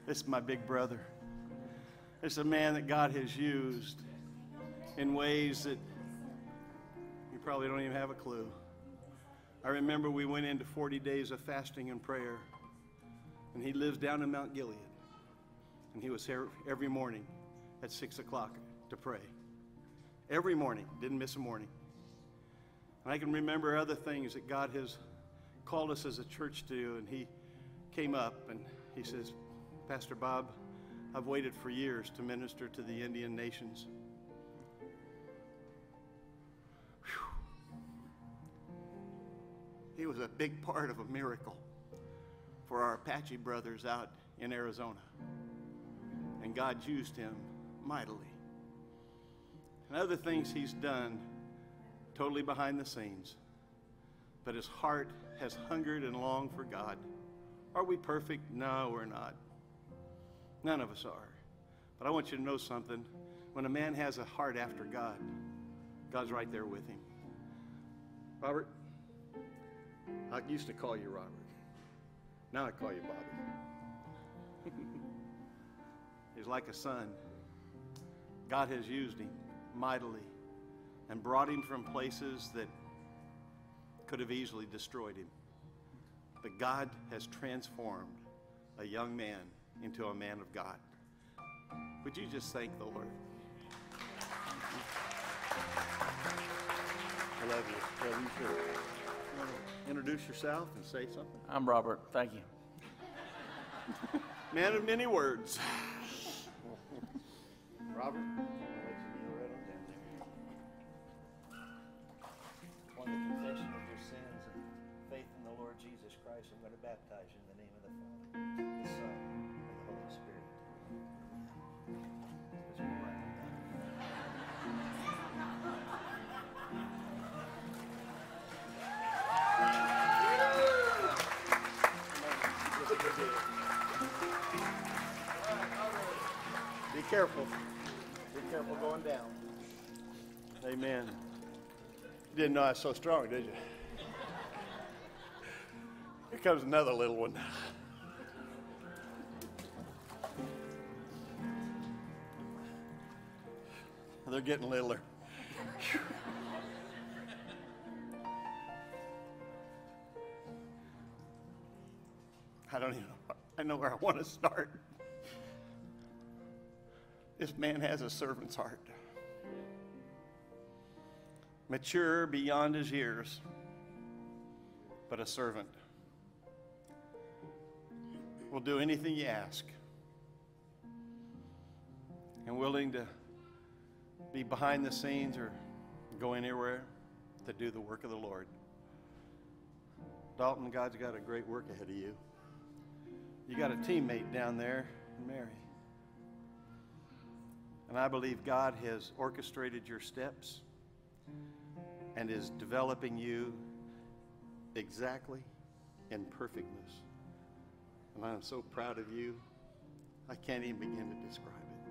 This is my big brother. It's a man that God has used in ways that you probably don't even have a clue. I remember we went into 40 days of fasting and prayer, and he lives down in Mount Gilead. And he was here every morning at 6 o'clock to pray. Every morning, didn't miss a morning. And I can remember other things that God has called us as a church to do, and he came up and he says, Pastor Bob, I've waited for years to minister to the Indian nations. Whew. He was a big part of a miracle for our Apache brothers out in Arizona. And God used him mightily. And other things he's done totally behind the scenes. But his heart has hungered and longed for God. Are we perfect? No, we're not. None of us are. But I want you to know something. When a man has a heart after God, God's right there with him. Robert, I used to call you Robert. Now I call you Bobby. He's like a son. God has used him mightily and brought him from places that could have easily destroyed him. But God has transformed a young man into a man of God. Would you just thank the Lord? I love you. Love you too. You want to introduce yourself and say something? I'm Robert. Thank you. Man of many words. Robert, I'll let you kneel right on down there. On the confession of your sins and faith in the Lord Jesus Christ, I'm going to baptize you in the name of the Father, the Son, and the Holy Spirit. Let's go right on down. Be careful. Be careful going down. Amen. You didn't know I was so strong, did you? Here comes another little one. They're getting littler. I don't even know. I know where I want to start. This man has a servant's heart. Mature beyond his years, but a servant. Will do anything you ask. And willing to be behind the scenes or go anywhere to do the work of the Lord. Dalton, God's got a great work ahead of you. You got a teammate down there, Mary. And I believe God has orchestrated your steps and is developing you exactly in perfectness. And I'm so proud of you, I can't even begin to describe it.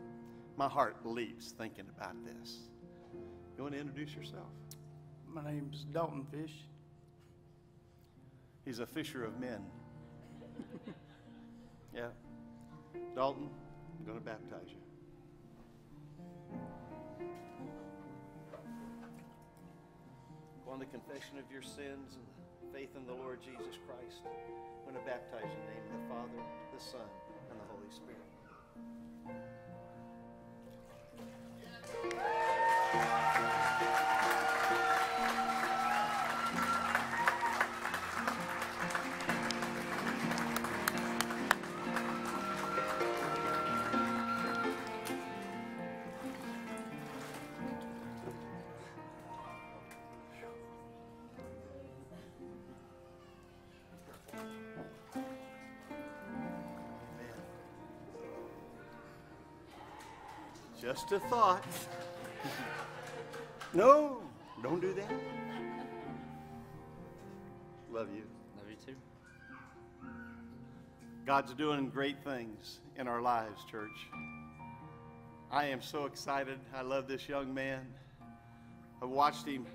My heart leaps thinking about this. You want to introduce yourself? My name's Dalton Fish. He's a fisher of men. Yeah. Dalton, I'm going to baptize you. On the confession of your sins and faith in the Lord Jesus Christ, I'm going to baptize you in the name of the Father, the Son, and the Holy Spirit. Just a thought. No, don't do that. Love you. Love you too. God's doing great things in our lives, church. I am so excited. I love this young man. I've watched him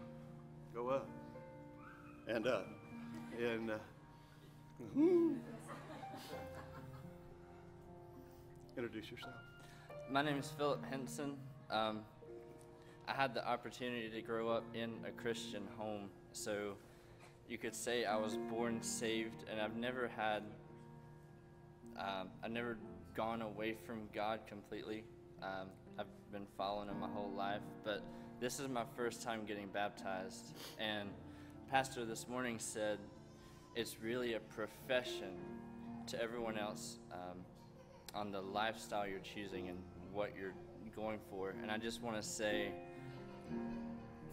go up and up. And Introduce yourself. My name is Phillip Hinson. I had the opportunity to grow up in a Christian home, so you could say I was born saved, and I've never gone away from God completely. I've been following Him my whole life, but this is my first time getting baptized, and Pastor this morning said it's really a profession to everyone else on the lifestyle you're choosing and what you're going for. And I just want to say,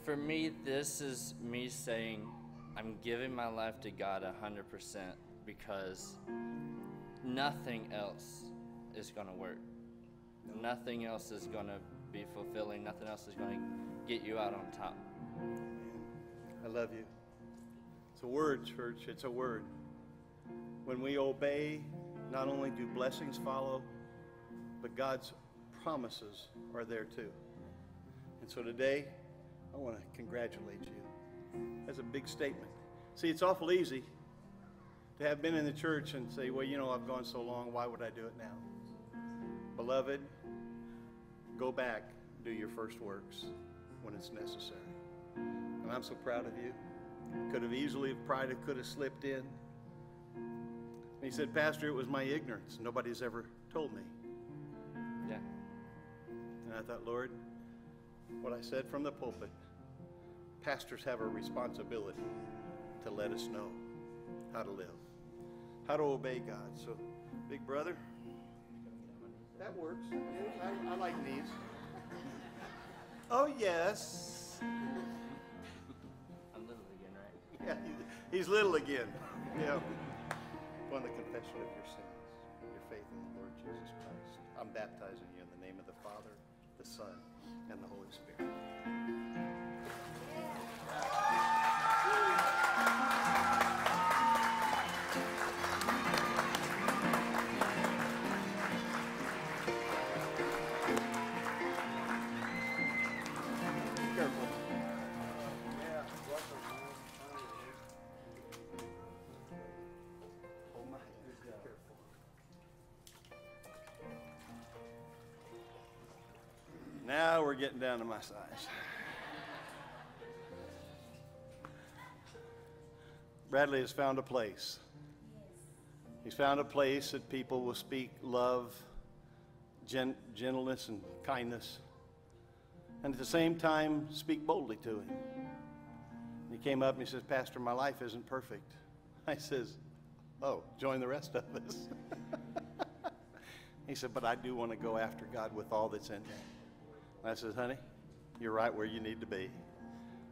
for me, this is me saying I'm giving my life to God 100% because nothing else is going to work. Nothing else is going to be fulfilling. Nothing else is going to get you out on top. I love you. It's a word, church. It's a word. When we obey, not only do blessings follow, but God's promises are there too. And so today, I want to congratulate you. That's a big statement. See, it's awful easy to have been in the church and say, well, you know, I've gone so long, why would I do it now? Beloved, go back, do your first works when it's necessary. And I'm so proud of you. Could have easily, pride could have slipped in. And he said, Pastor, it was my ignorance. Nobody's ever told me. Yeah. And I thought, Lord, what I said from the pulpit, pastors have a responsibility to let us know how to live, how to obey God. So, big brother, that works. I like these. Oh, yes. I'm little again, right? Yeah, he's little again. Yeah. Upon the confession of your sins, your faith in the Lord Jesus Christ, I'm baptizing you in the name of the Father, the Son, and the Holy Spirit. Now we're getting down to my size. Bradley has found a place. He's found a place that people will speak love, gentleness, and kindness, and at the same time speak boldly to him. And he came up and he says, Pastor, my life isn't perfect. I says, oh, join the rest of us. He said, but I do want to go after God with all that's in me. I says, honey, you're right where you need to be.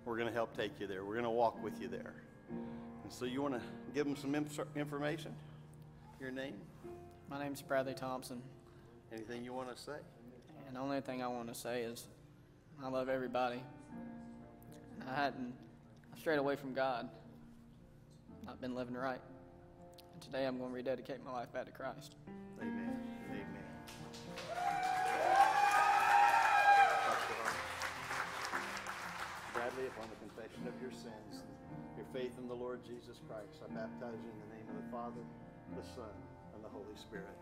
We're going to help take you there. We're going to walk with you there. And so you want to give them some information? Your name? My name's Bradley Thompson. Anything you want to say? And the only thing I want to say is I love everybody. I strayed away from God. Not been living right. And today I'm going to rededicate my life back to Christ. Amen. Amen. Bradley, upon the confession of your sins, your faith in the Lord Jesus Christ, I baptize you in the name of the Father, the Son, and the Holy Spirit.